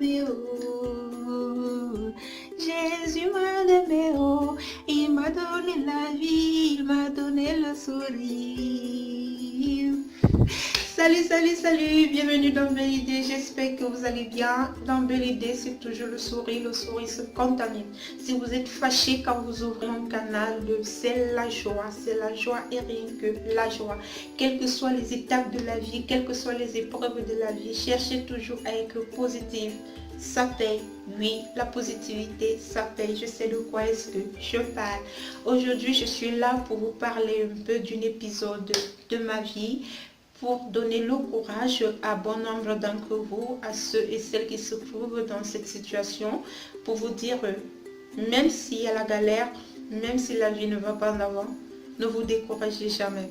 aimé, oh. Jésus m'a aimé, oh. Il m'a donné la vie, il m'a donné le sourire. Salut, salut, salut, bienvenue dans Belle Idée, j'espère que vous allez bien. Dans Belle Idée, c'est toujours le sourire se contamine. Si vous êtes fâché quand vous ouvrez mon canal, c'est la joie et rien que la joie. Quelles que soient les étapes de la vie, quelles que soient les épreuves de la vie, cherchez toujours à être positif. Ça paye, oui, la positivité, ça paye. Je sais de quoi est-ce que je parle. Aujourd'hui, je suis là pour vous parler un peu d'un épisode de ma vie, pour donner le courage à bon nombre d'entre vous, à ceux et celles qui se trouvent dans cette situation, pour vous dire, même s'il y a la galère, même si la vie ne va pas en avant, ne vous découragez jamais.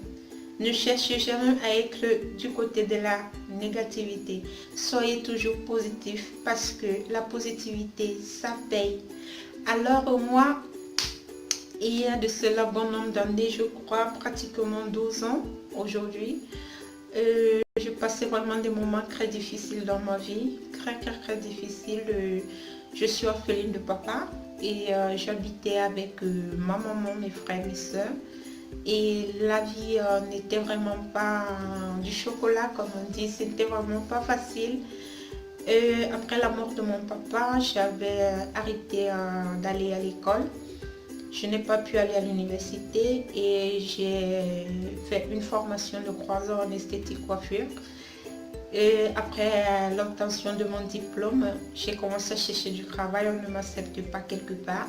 Ne cherchez jamais à être du côté de la négativité. Soyez toujours positif parce que la positivité, ça paye. Alors moi, il y a de cela bon nombre d'années, je crois pratiquement 12 ans aujourd'hui, je passais vraiment des moments très difficiles dans ma vie, très difficiles. Je suis orpheline de papa et j'habitais avec ma maman, mes frères, mes soeurs. Et la vie n'était vraiment pas du chocolat, comme on dit, c'était vraiment pas facile. Après la mort de mon papa, j'avais arrêté d'aller à l'école. Je n'ai pas pu aller à l'université et j'ai fait une formation de 3 ans en esthétique coiffure. Et après l'obtention de mon diplôme, j'ai commencé à chercher du travail, on ne m'accepte pas quelque part.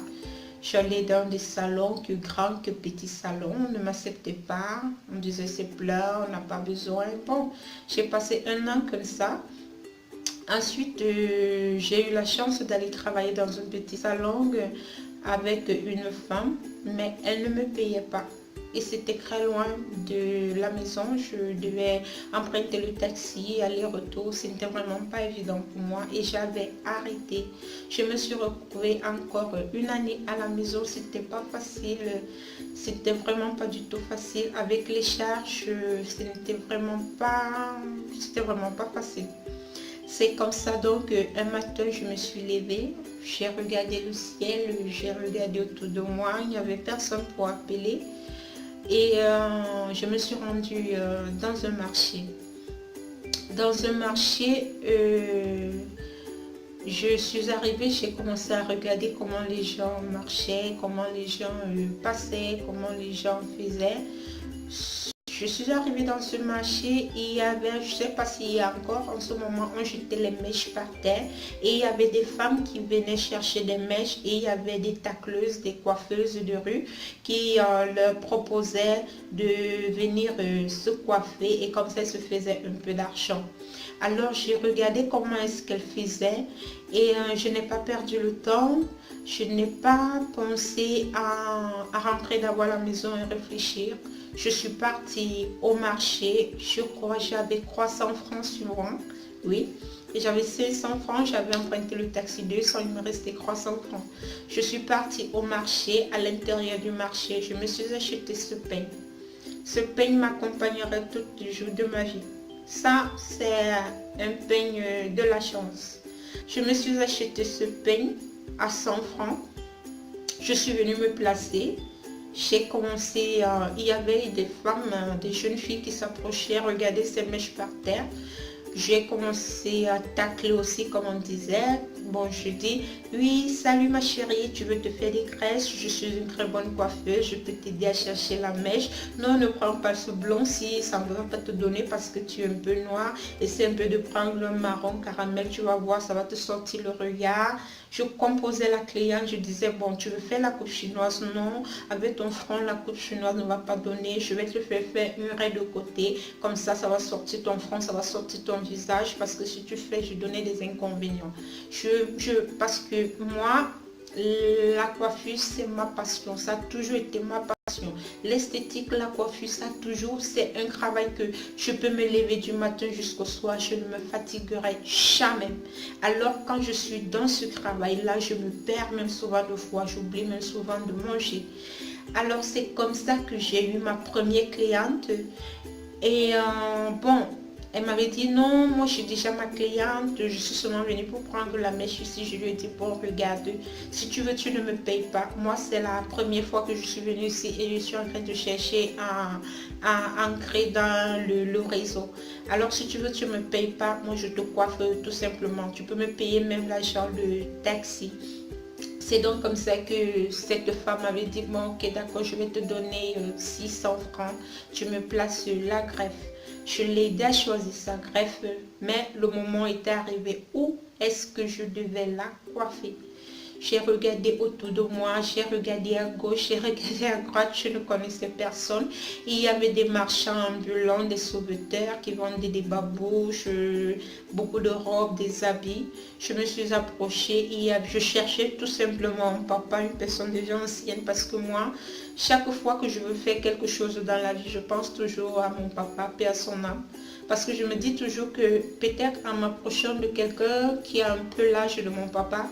J'allais dans des salons, que grands que petits salons, on ne m'acceptait pas. On disait c'est plat, on n'a pas besoin. Bon, j'ai passé 1 an comme ça. Ensuite, j'ai eu la chance d'aller travailler dans un petit salon avec une femme, mais elle ne me payait pas. Et c'était très loin de la maison, je devais emprunter le taxi, aller-retour, c'était vraiment pas évident pour moi et j'avais arrêté. Je me suis retrouvée encore 1 année à la maison, c'était pas facile, c'était vraiment pas du tout facile. Avec les charges, c'était vraiment pas facile. C'est comme ça donc un matin je me suis levée, j'ai regardé le ciel, j'ai regardé autour de moi, il n'y avait personne pour appeler et je me suis rendue dans un marché. Dans un marché, je suis arrivée, j'ai commencé à regarder comment les gens marchaient, comment les gens passaient, comment les gens faisaient. Je suis arrivée dans ce marché et il y avait, je ne sais pas s'il y a encore, en ce moment, on jetait les mèches par terre et il y avait des femmes qui venaient chercher des mèches et il y avait des tacleuses, des coiffeuses de rue qui leur proposaient de venir se coiffer et comme ça, elles se faisaient un peu d'argent. Alors, j'ai regardé comment est-ce qu'elles faisaient et je n'ai pas perdu le temps. Je n'ai pas pensé à rentrer d'abord à la maison et réfléchir. Je suis partie au marché, je crois j'avais 300 francs sur moi, oui. Et j'avais 500 francs, j'avais emprunté le taxi 200, il me restait 300 francs. Je suis partie au marché, à l'intérieur du marché, je me suis acheté ce peigne. Ce peigne m'accompagnerait tous les jours de ma vie. Ça, c'est un peigne de la chance. Je me suis acheté ce peigne à 100 francs. Je suis venue me placer. J'ai commencé, il y avait des femmes, des jeunes filles qui s'approchaient, regardaient ces mèches par terre. J'ai commencé à tacler aussi, comme on disait. Bon, je dis, oui, salut ma chérie, tu veux te faire des tresses? Je suis une très bonne coiffeuse, je peux t'aider à chercher la mèche. Non, ne prends pas ce blond si ça ne va pas te donner parce que tu es un peu noir. Essaie un peu de prendre le marron caramel, tu vas voir, ça va te sortir le regard. Je composais la cliente, je disais, bon, tu veux faire la coupe chinoise? Non, avec ton front, la coupe chinoise ne va pas donner. Je vais te faire une raie de côté, comme ça va sortir ton front, ça va sortir ton visage, parce que si tu fais, je donnais des inconvénients. Parce que moi, la coiffure, c'est ma passion, ça a toujours été ma passion. L'esthétique, la coiffure, ça toujours, c'est un travail que je peux me lever du matin jusqu'au soir, je ne me fatiguerai jamais. Alors quand je suis dans ce travail-là, je me perds même souvent de fois, j'oublie même souvent de manger. Alors c'est comme ça que j'ai eu ma première cliente. Et bon, Elle m'avait dit non, moi je suis déjà ma cliente, je suis seulement venue pour prendre la mèche ici. Je lui ai dit bon regarde, si tu veux tu ne me payes pas. Moi c'est la première fois que je suis venue ici et je suis en train de chercher à ancrer dans le réseau. Alors si tu veux tu ne me payes pas, moi je te coiffe tout simplement. Tu peux me payer même l'argent de taxi. C'est donc comme ça que cette femme avait dit, bon ok d'accord, je vais te donner 600 francs, tu me places la greffe. Je l'ai aidé à choisir sa greffe, mais le moment était arrivé où est-ce que je devais la coiffer. J'ai regardé autour de moi, j'ai regardé à gauche, j'ai regardé à droite, je ne connaissais personne. Il y avait des marchands ambulants, des sauveteurs qui vendaient des babouches, beaucoup de robes, des habits. Je me suis approchée et je cherchais tout simplement mon papa, une personne déjà ancienne, parce que moi, chaque fois que je veux faire quelque chose dans la vie, je pense toujours à mon papa, paix à son âme. Parce que je me dis toujours que peut-être en m'approchant de quelqu'un qui a un peu l'âge de mon papa,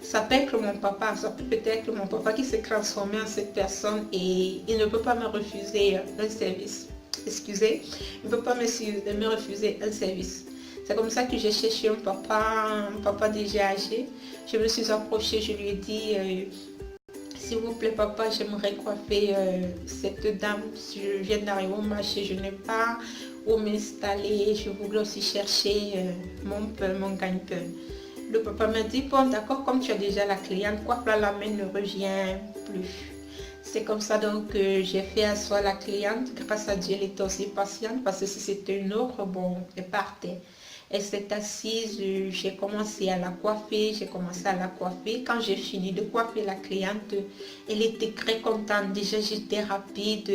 ça peut être mon papa, ça peut être mon papa qui s'est transformé en cette personne et il ne peut pas me refuser un service. Excusez, il ne peut pas me refuser un service. C'est comme ça que j'ai cherché un papa déjà âgé. Je me suis approchée, je lui ai dit, s'il vous plaît papa, j'aimerais coiffer cette dame. Je viens d'arriver au marché, je n'ai pas où m'installer. Je voulais aussi chercher mon gagne-pain. Le papa m'a dit, bon d'accord, comme tu as déjà la cliente, quoi que la main ne revient plus. C'est comme ça donc que j'ai fait asseoir la cliente. Grâce à Dieu, elle était aussi patiente parce que si c'était une autre, bon, elle partait. Elle s'est assise, j'ai commencé à la coiffer, Quand j'ai fini de coiffer la cliente, elle était très contente. Déjà, j'étais rapide,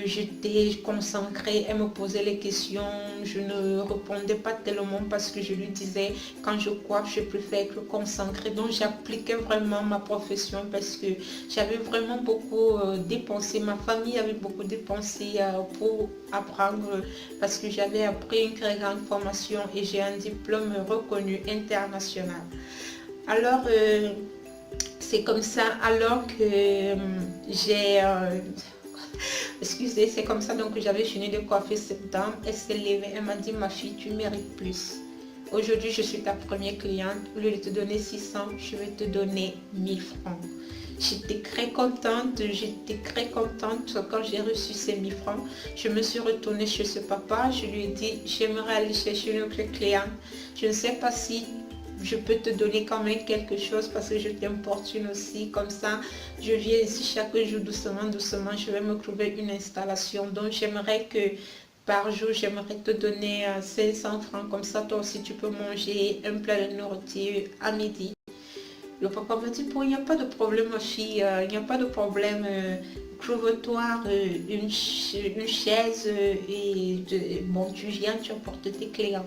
j'étais concentrée. Elle me posait les questions. Je ne répondais pas tellement parce que je lui disais, quand je coiffe, je préfère être concentrée. Donc, j'appliquais vraiment ma profession parce que j'avais vraiment beaucoup dépensé. Ma famille avait beaucoup dépensé pour apprendre parce que j'avais appris une très grande formation et j'ai un diplôme reconnu international. Alors, c'est comme ça, alors que j'ai... excusez, c'est comme ça donc que j'avais fini de coiffer cette dame. Elle s'est levée, elle m'a dit, ma fille, tu mérites plus. Aujourd'hui, je suis ta première cliente. Au lieu de te donner 600, je vais te donner 1000 francs. J'étais très contente quand j'ai reçu ces 1000 francs. Je me suis retournée chez ce papa, je lui ai dit, j'aimerais aller chercher une autre cliente. Je ne sais pas si je peux te donner quand même quelque chose parce que je t'importune aussi. Comme ça, je viens ici chaque jour doucement, je vais me trouver une installation. Donc, j'aimerais que par jour, j'aimerais te donner 500 francs. Comme ça, toi aussi, tu peux manger un plat de nourriture à midi. Le papa m'a dit, bon, il n'y a pas de problème, ma fille, il n'y a pas de problème. Trouve-toi une chaise et bon, tu viens, tu apportes tes clients.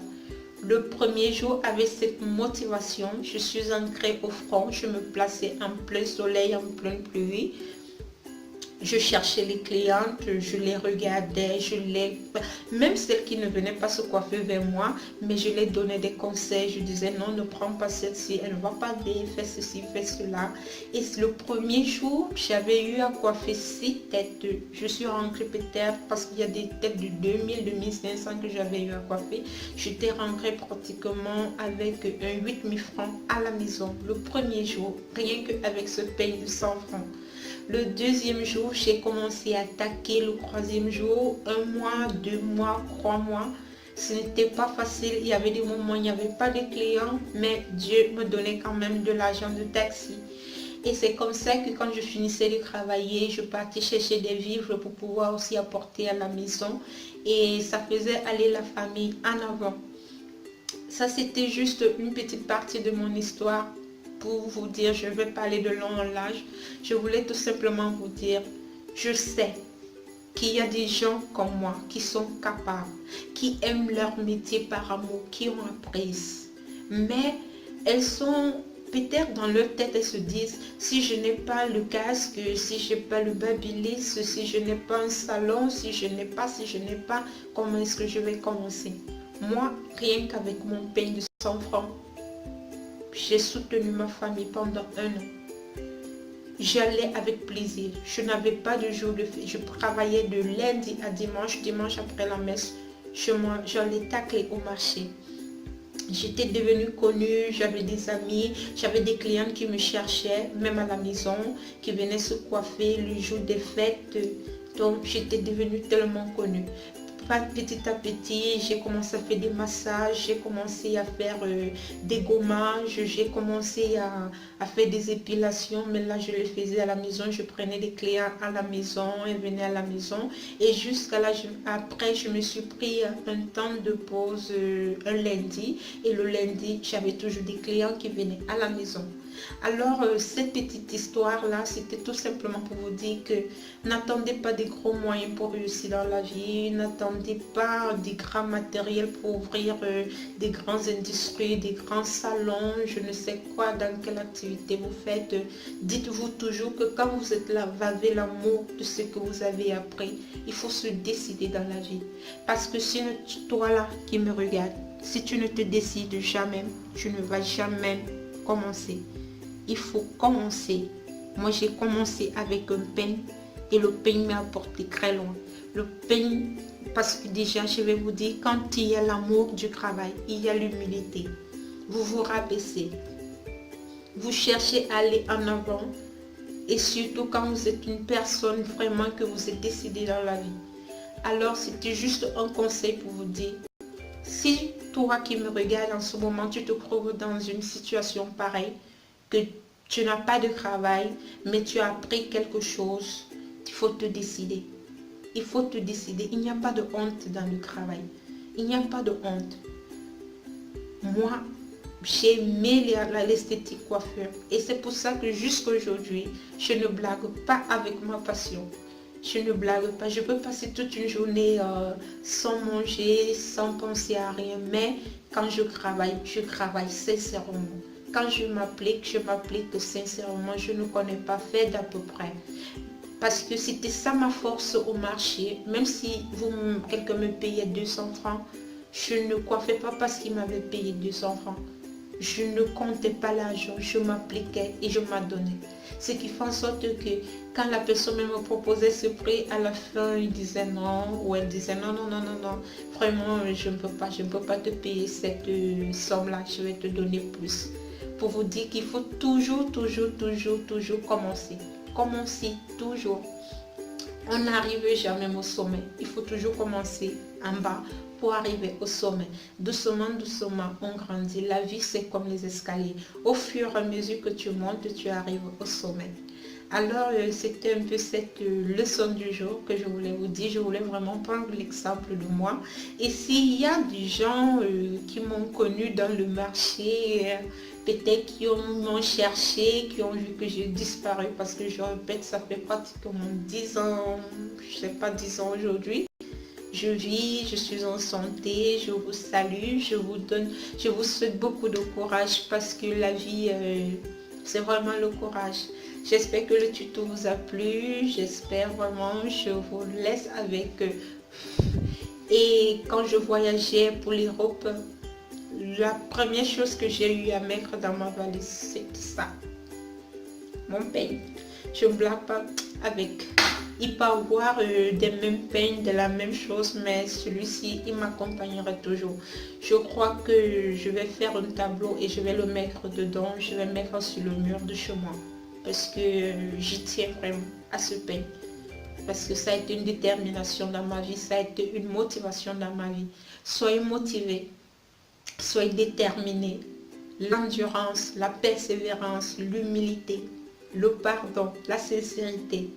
Le premier jour, avec cette motivation, je suis entrée au front, je me plaçais en plein soleil, en pleine pluie. Je cherchais les clientes, je les regardais, même celles qui ne venaient pas se coiffer vers moi, mais je les donnais des conseils. Je disais non, ne prends pas celle-ci, elle ne va pas bien, fais ceci, fais cela. Et le premier jour, j'avais eu à coiffer 6 têtes. Je suis rentrée peut-être parce qu'il y a des têtes de 2000, 2500 que j'avais eu à coiffer. J'étais rentrée pratiquement avec 8000 francs à la maison. Le premier jour, rien qu'avec ce paye de 100 francs. Le deuxième jour, j'ai commencé à attaquer. Le troisième jour, 1 mois, 2 mois, 3 mois. Ce n'était pas facile. Il y avait des moments où il n'y avait pas de clients, mais Dieu me donnait quand même de l'argent de taxi. Et c'est comme ça que quand je finissais de travailler, je partais chercher des vivres pour pouvoir aussi apporter à la maison. Et ça faisait aller la famille en avant. Ça, c'était juste une petite partie de mon histoire. Pour vous dire, je vais parler de long en large. Je voulais tout simplement vous dire, je sais qu'il y a des gens comme moi qui sont capables, qui aiment leur métier par amour, qui ont appris. Mais elles sont peut-être dans leur tête, elles se disent, si je n'ai pas le casque, si je n'ai pas le babyliss, si je n'ai pas un salon, si je n'ai pas, comment est-ce que je vais commencer? Moi, rien qu'avec mon pain de 100 francs, j'ai soutenu ma famille pendant 1 an. J'allais avec plaisir. Je n'avais pas de jour de fête. Je travaillais de lundi à dimanche. Dimanche après la messe, j'allais tacler au marché. J'étais devenue connue, j'avais des amis, j'avais des clients qui me cherchaient, même à la maison, qui venaient se coiffer le jour des fêtes. Donc j'étais devenue tellement connue. Petit à petit, j'ai commencé à faire des massages, j'ai commencé à faire des gommages, j'ai commencé à faire des épilations, mais là je les faisais à la maison, je prenais des clients à la maison, ils venaient à la maison. Et jusqu'à là, après, je me suis pris un temps de pause un lundi, et le lundi, j'avais toujours des clients qui venaient à la maison. Alors, cette petite histoire-là, c'était tout simplement pour vous dire que n'attendez pas des gros moyens pour réussir dans la vie, n'attendez pas des grands matériels pour ouvrir des grandes industries, des grands salons, je ne sais quoi, dans quelle activité vous faites. Dites-vous toujours que quand vous êtes là, vous avez l'amour de ce que vous avez appris. Il faut se décider dans la vie. Parce que si toi là qui me regarde, si tu ne te décides jamais, tu ne vas jamais commencer. Il faut commencer. Moi, j'ai commencé avec un peigne et le peigne m'a apporté très loin. Le peigne, parce que déjà, je vais vous dire, quand il y a l'amour du travail, il y a l'humilité. Vous vous rabaissez. Vous cherchez à aller en avant. Et surtout quand vous êtes une personne vraiment que vous êtes décidé dans la vie. Alors, c'était juste un conseil pour vous dire, si toi qui me regardes en ce moment, tu te trouves dans une situation pareille, que tu n'as pas de travail, mais tu as appris quelque chose, il faut te décider. Il faut te décider. Il n'y a pas de honte dans le travail. Il n'y a pas de honte. Moi, j'ai aimé l'esthétique coiffure. Et c'est pour ça que jusqu'à aujourd'hui, je ne blague pas avec ma passion. Je ne blague pas. Je peux passer toute une journée sans manger, sans penser à rien. Mais quand je travaille sincèrement. Quand je m'applique sincèrement, je ne connais pas faire d'à peu près. Parce que c'était ça ma force au marché. Même si quelqu'un me payait 200 francs, je ne coiffais pas parce qu'il m'avait payé 200 francs. Je ne comptais pas l'argent, je m'appliquais et je m'adonnais. Ce qui fait en sorte que quand la personne me proposait ce prix, à la fin, il disait non, ou elle disait non, vraiment, je ne peux pas te payer cette somme-là, je vais te donner plus. Pour vous dire qu'il faut toujours commencer. Commencer toujours. On n'arrive jamais au sommet. Il faut toujours commencer en bas pour arriver au sommet. Doucement, on grandit. La vie, c'est comme les escaliers. Au fur et à mesure que tu montes, tu arrives au sommet. Alors, c'était un peu cette leçon du jour que je voulais vous dire. Je voulais vraiment prendre l'exemple de moi. Et s'il y a des gens qui m'ont connu dans le marché, peut-être qui m'ont cherché, qui ont vu que j'ai disparu, parce que je répète, ça fait pratiquement 10 ans, je sais pas, 10 ans aujourd'hui. Je vis, je suis en santé, je vous salue, je vous souhaite beaucoup de courage parce que la vie, c'est vraiment le courage. J'espère que le tuto vous a plu, j'espère vraiment, je vous laisse avec. Et quand je voyageais pour l'Europe, la première chose que j'ai eu à mettre dans ma valise, c'était ça. Mon peigne. Je ne blague pas avec. Il peut avoir des mêmes peignes, de la même chose, mais celui-ci, il m'accompagnera toujours. Je crois que je vais faire un tableau et je vais le mettre dedans. Je vais le mettre sur le mur de chez moi. Parce que j'y tiens vraiment à ce peigne. Parce que ça a été une détermination dans ma vie. Ça a été une motivation dans ma vie. Soyez motivés. Soyez déterminés. L'endurance, la persévérance, l'humilité, le pardon, la sincérité.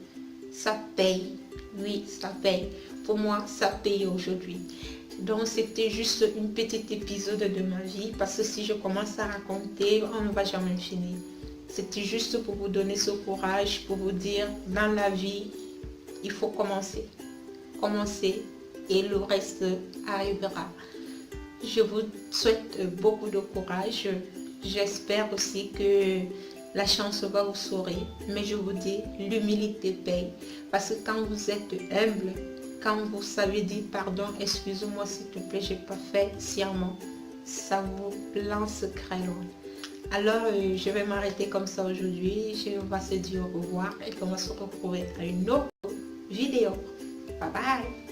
Ça paye, oui, ça paye. Pour moi, ça paye aujourd'hui. Donc, c'était juste une petite épisode de ma vie, parce que si je commence à raconter, on ne va jamais finir. C'était juste pour vous donner ce courage, pour vous dire, dans la vie, il faut commencer. Commencer et le reste arrivera. Je vous souhaite beaucoup de courage. J'espère aussi que la chance va vous sourire, mais je vous dis, l'humilité paye. Parce que quand vous êtes humble, quand vous savez dire pardon, excuse-moi s'il te plaît, j'ai pas fait sciemment, ça vous lance très loin. Alors, je vais m'arrêter comme ça aujourd'hui. On va se dire au revoir et on va se retrouver à une autre vidéo. Bye bye.